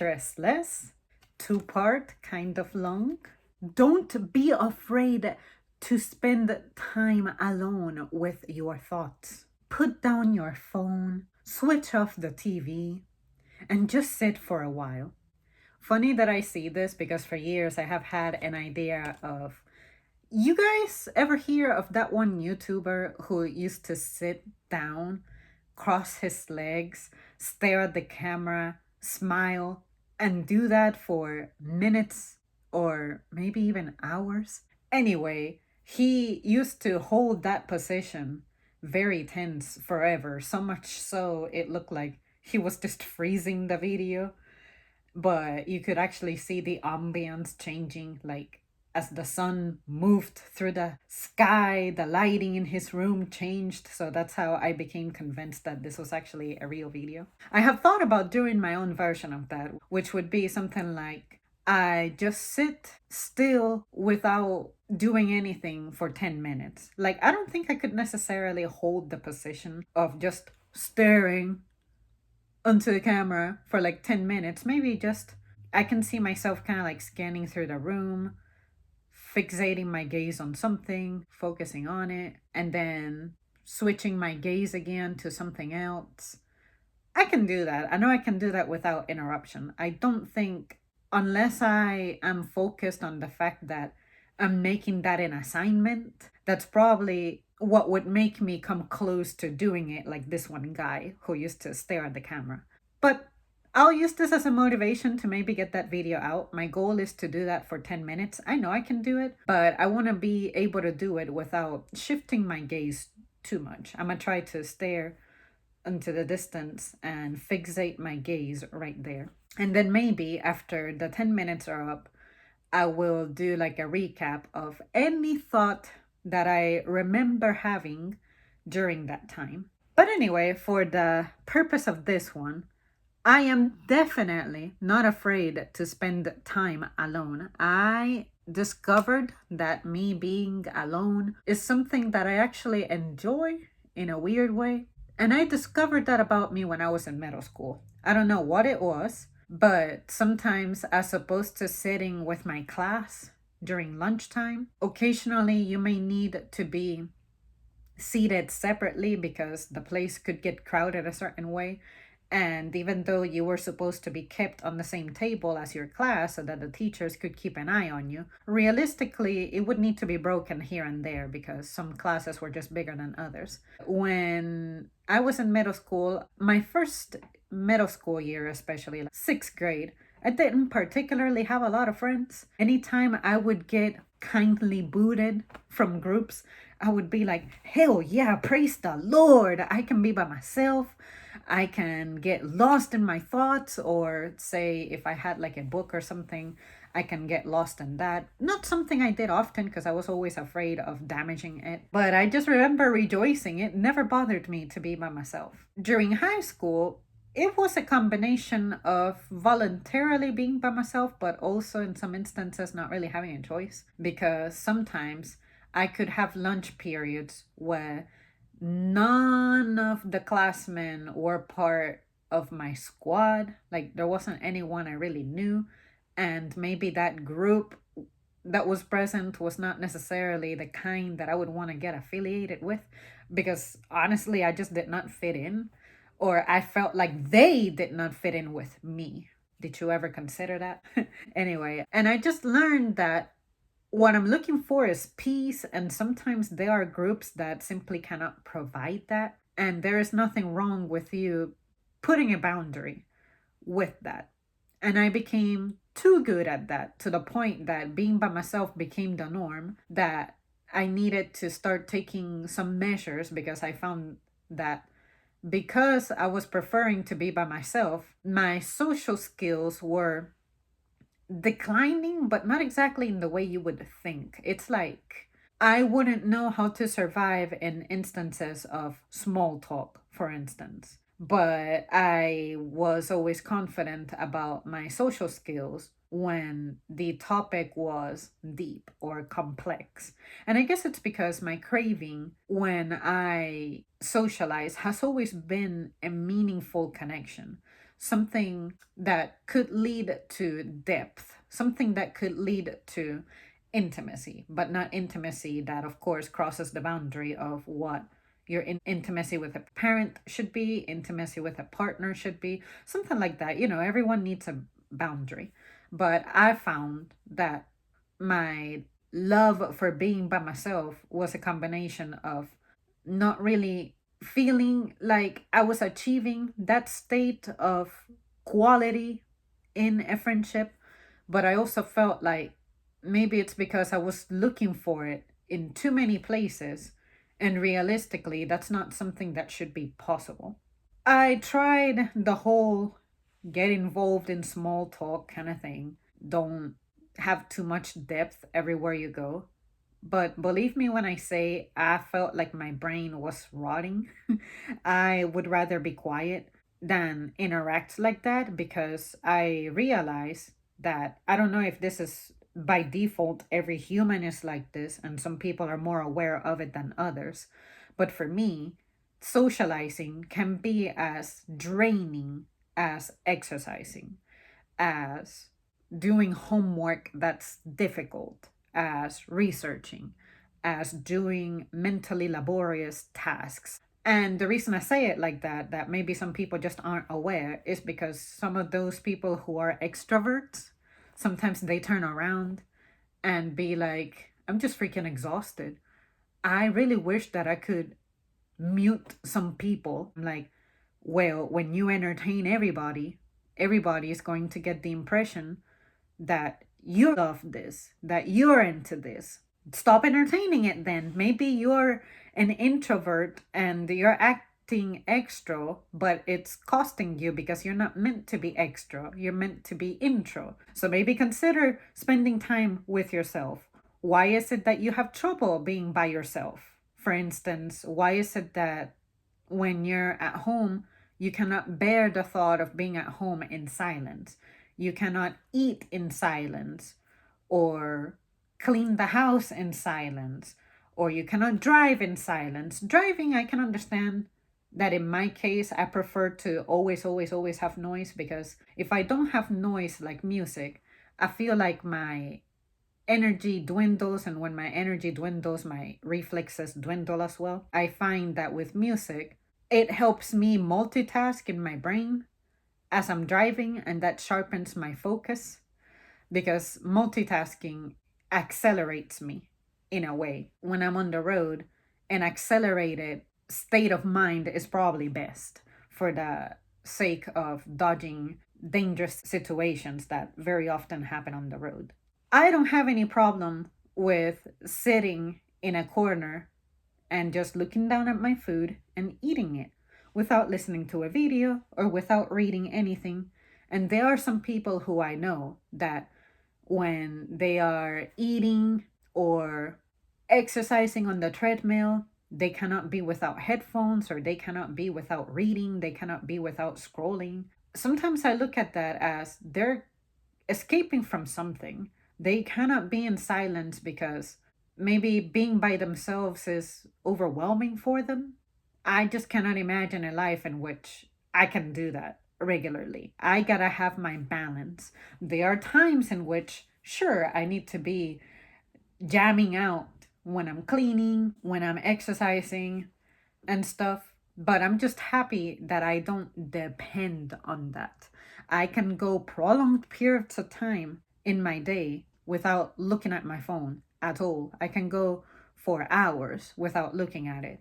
Stress Less, two-part, kind of long. Don't be afraid to spend time alone with your thoughts. Put down your phone, switch off the TV, and just sit for a while. Funny that I see this because for years I have had an idea of, you guys ever hear of that one YouTuber who used to sit down, cross his legs, stare at the camera, smile, and do that for minutes or maybe even hours? Anyway, he used to hold that position very tense forever, so much so it looked like he was just freezing the video, but you could actually see the ambience changing, like as the sun moved through the sky, the lighting in his room changed. So that's how I became convinced that this was actually a real video. I have thought about doing my own version of that, which would be something like I just sit still without doing anything for 10 minutes. Like, I don't think I could necessarily hold the position of just staring onto the camera for like 10 minutes. Maybe just, I can see myself kind of like scanning through the room, fixating my gaze on something, focusing on it, and then switching my gaze again to something else. I can do that. I know I can do that without interruption. I don't think, unless I am focused on the fact that I'm making that an assignment, that's probably what would make me come close to doing it, like this one guy who used to stare at the camera. But I'll use this as a motivation to maybe get that video out. My goal is to do that for 10 minutes. I know I can do it, but I want to be able to do it without shifting my gaze too much. I'm going to try to stare into the distance and fixate my gaze right there. And then maybe after the 10 minutes are up, I will do like a recap of any thought that I remember having during that time. But anyway, for the purpose of this one, I am definitely not afraid to spend time alone. I discovered that me being alone is something that I actually enjoy in a weird way. And I discovered that about me when I was in middle school. I don't know what it was, but sometimes, as opposed to sitting with my class during lunchtime, occasionally you may need to be seated separately because the place could get crowded a certain way. And even though you were supposed to be kept on the same table as your class so that the teachers could keep an eye on you, realistically, it would need to be broken here and there because some classes were just bigger than others. When I was in middle school, my first middle school year, especially like sixth grade, I didn't particularly have a lot of friends. Anytime I would get kindly booted from groups, I would be like, hell yeah, praise the Lord. I can be by myself. I can get lost in my thoughts, or say if I had like a book or something, I can get lost in that. Not something I did often because I was always afraid of damaging it, but I just remember rejoicing. It never bothered me to be by myself. During high school, it was a combination of voluntarily being by myself, but also in some instances not really having a choice, because sometimes I could have lunch periods where none of the classmen were part of my squad. Like, there wasn't anyone I really knew, and maybe that group that was present was not necessarily the kind that I would want to get affiliated with, because honestly I just did not fit in, or I felt like they did not fit in with me. Did you ever consider that? Anyway, and I just learned that what I'm looking for is peace, and sometimes there are groups that simply cannot provide that. And there is nothing wrong with you putting a boundary with that. And I became too good at that, to the point that being by myself became the norm, that I needed to start taking some measures, because I found that because I was preferring to be by myself, my social skills were declining, but not exactly in the way you would think. It's like I wouldn't know how to survive in instances of small talk, for instance. But I was always confident about my social skills when the topic was deep or complex. And I guess it's because my craving when I socialize has always been a meaningful connection. something that could lead to depth, something that could lead to intimacy, but not intimacy that, of course, crosses the boundary of what your intimacy with a parent should be, intimacy with a partner should be, something like that. Everyone needs a boundary. But I found that my love for being by myself was a combination of not really feeling like I was achieving that state of quality in a friendship, but I also felt like maybe it's because I was looking for it in too many places, and realistically, that's not something that should be possible. I tried the whole get involved in small talk kind of thing. Don't have too much depth everywhere you go. But believe me when I say I felt like my brain was rotting. I would rather be quiet than interact like that, because I realize that I don't know if this is by default, every human is like this, and some people are more aware of it than others. But for me, socializing can be as draining as exercising, as doing homework that's difficult, as researching, as doing mentally laborious tasks. And the reason I say it like that maybe some people just aren't aware, is because some of those people who are extroverts, sometimes they turn around and be like, I'm just freaking exhausted. I really wish that I could mute some people. Like, well, when you entertain everybody, everybody is going to get the impression that you love this, that you're into this. Stop entertaining it then. Maybe you're an introvert and you're acting extra, but it's costing you because you're not meant to be extra. You're meant to be intro. So maybe consider spending time with yourself. Why is it that you have trouble being by yourself? For instance, why is it that when you're at home, you cannot bear the thought of being at home in silence? You cannot eat in silence, or clean the house in silence, or you cannot drive in silence. Driving, I can understand that in my case, I prefer to always, always, always have noise, because if I don't have noise like music, I feel like my energy dwindles, and when my energy dwindles, my reflexes dwindle as well. I find that with music, it helps me multitask in my brain as I'm driving, and that sharpens my focus, because multitasking accelerates me in a way. When I'm on the road, an accelerated state of mind is probably best for the sake of dodging dangerous situations that very often happen on the road. I don't have any problem with sitting in a corner and just looking down at my food and eating it without listening to a video or without reading anything. And there are some people who I know that when they are eating or exercising on the treadmill, they cannot be without headphones, or they cannot be without reading, they cannot be without scrolling. Sometimes I look at that as they're escaping from something. They cannot be in silence because maybe being by themselves is overwhelming for them. I just cannot imagine a life in which I can do that regularly. I gotta have my balance. There are times in which, sure, I need to be jamming out when I'm cleaning, when I'm exercising and stuff, but I'm just happy that I don't depend on that. I can go prolonged periods of time in my day without looking at my phone at all. I can go for hours without looking at it.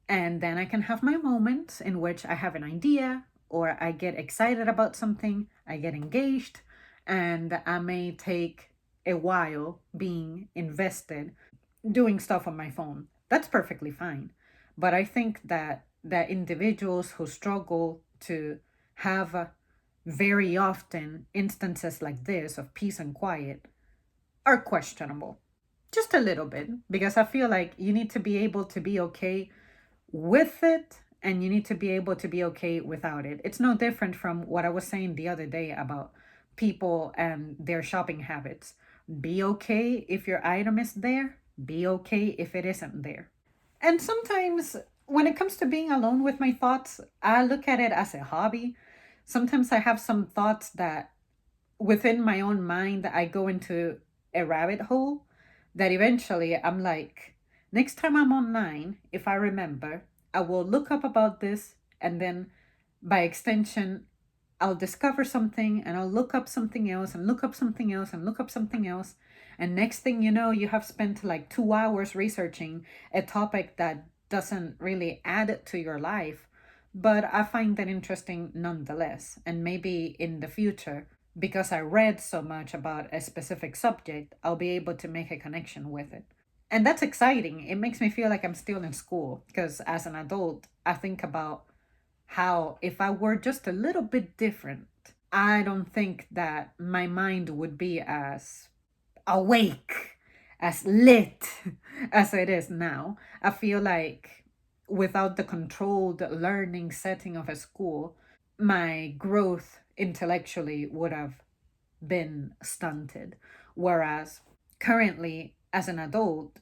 And then I can have my moments in which I have an idea, or I get excited about something, I get engaged, and I may take a while being invested doing stuff on my phone. That's perfectly fine. But I think that individuals who struggle to have very often instances like this of peace and quiet are questionable. Just a little bit, because I feel like you need to be able to be okay with it, and you need to be able to be okay without it. It's no different from what I was saying the other day about people and their shopping habits. Be okay if your item is there, be okay if it isn't there. And sometimes when it comes to being alone with my thoughts, I look at it as a hobby. Sometimes I have some thoughts that within my own mind I go into a rabbit hole that eventually I'm like, next time I'm online, if I remember, I will look up about this, and then by extension, I'll discover something and I'll look up something else and look up something else and look up something else. And next thing you know, you have spent like 2 hours researching a topic that doesn't really add to your life. But I find that interesting nonetheless. And maybe in the future, because I read so much about a specific subject, I'll be able to make a connection with it. And that's exciting. It makes me feel like I'm still in school because as an adult, I think about how if I were just a little bit different, I don't think that my mind would be as awake, as lit as it is now. I feel like without the controlled learning setting of a school, my growth intellectually would have been stunted. Whereas currently, as an adult,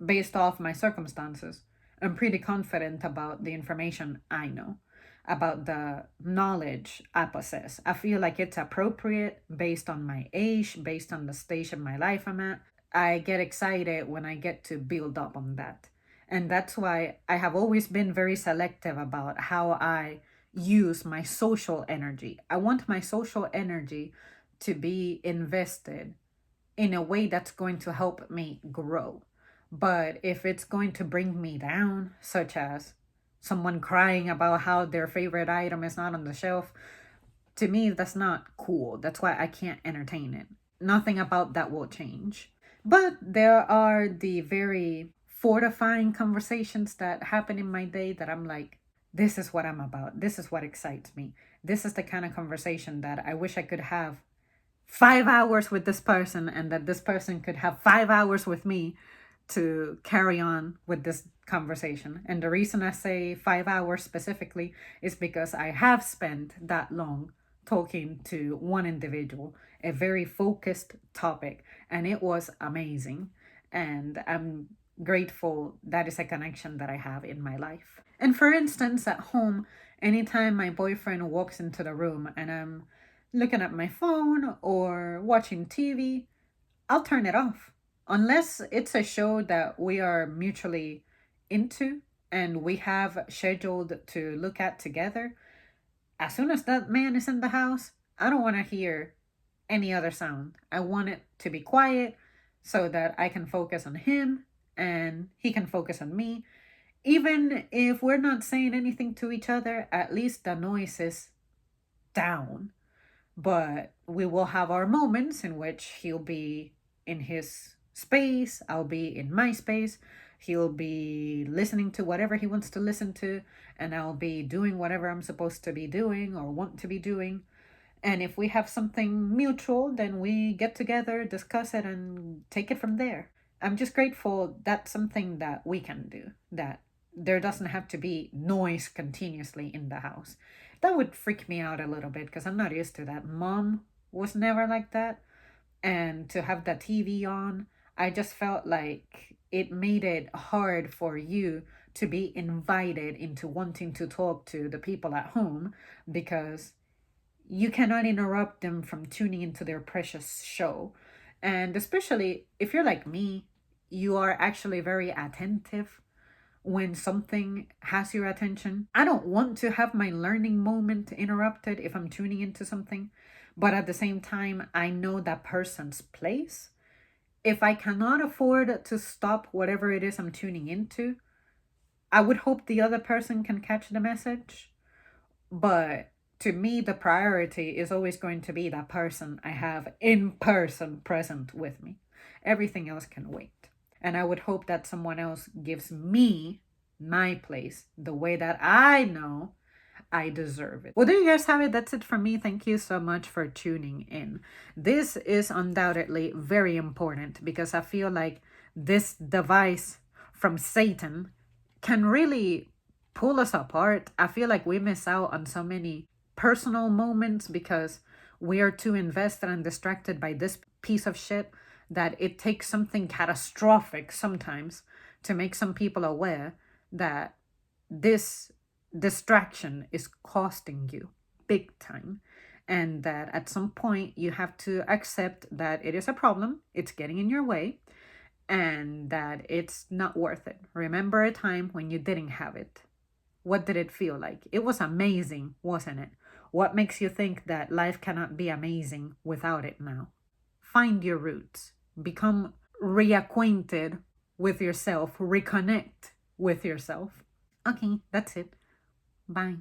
based off my circumstances, I'm pretty confident about the information I know, about the knowledge I possess. I feel like it's appropriate based on my age, based on the stage of my life I'm at. I get excited when I get to build up on that. And that's why I have always been very selective about how I use my social energy. I want my social energy to be invested in a way that's going to help me grow. But if it's going to bring me down, such as someone crying about how their favorite item is not on the shelf, to me, that's not cool. That's why I can't entertain it. Nothing about that will change. But there are the very fortifying conversations that happen in my day that I'm like, this is what I'm about. This is what excites me. This is the kind of conversation that I wish I could have 5 hours with this person and that this person could have 5 hours with me to carry on with this conversation. And the reason I say 5 hours specifically is because I have spent that long talking to one individual, a very focused topic, and it was amazing. And I'm grateful that is a connection that I have in my life. And for instance, at home, anytime my boyfriend walks into the room and I'm looking at my phone or watching TV, I'll turn it off. Unless it's a show that we are mutually into and we have scheduled to look at together, as soon as that man is in the house, I don't want to hear any other sound. I want it to be quiet so that I can focus on him and he can focus on me. Even if we're not saying anything to each other, at least the noise is down. But we will have our moments in which he'll be in his space, I'll be in my space. He'll be listening to whatever he wants to listen to, and I'll be doing whatever I'm supposed to be doing or want to be doing. And if we have something mutual, then we get together, discuss it, and take it from there. I'm just grateful that's something that we can do, that there doesn't have to be noise continuously in the house. That would freak me out a little bit because I'm not used to that. Mom was never like that. And to have the TV on, I just felt like it made it hard for you to be invited into wanting to talk to the people at home because you cannot interrupt them from tuning into their precious show. And especially if you're like me, you are actually very attentive when something has your attention. I don't want to have my learning moment interrupted if I'm tuning into something, but at the same time, I know that person's place. If I cannot afford to stop whatever it is I'm tuning into, I would hope the other person can catch the message. But to me, the priority is always going to be that person I have in person present with me. Everything else can wait. And I would hope that someone else gives me my place the way that I know I deserve it. Well, there you guys have it. That's it from me. Thank you so much for tuning in. This is undoubtedly very important because I feel like this device from Satan can really pull us apart. I feel like we miss out on so many personal moments because we are too invested and distracted by this piece of shit that it takes something catastrophic sometimes to make some people aware that this distraction is costing you big time. And that at some point you have to accept that it is a problem, it's getting in your way, and that it's not worth it. Remember a time when you didn't have it. What did it feel like? It was amazing, wasn't it? What makes you think that life cannot be amazing without it now? Find your roots. Become reacquainted with yourself. Reconnect with yourself. Okay, that's it. Bye.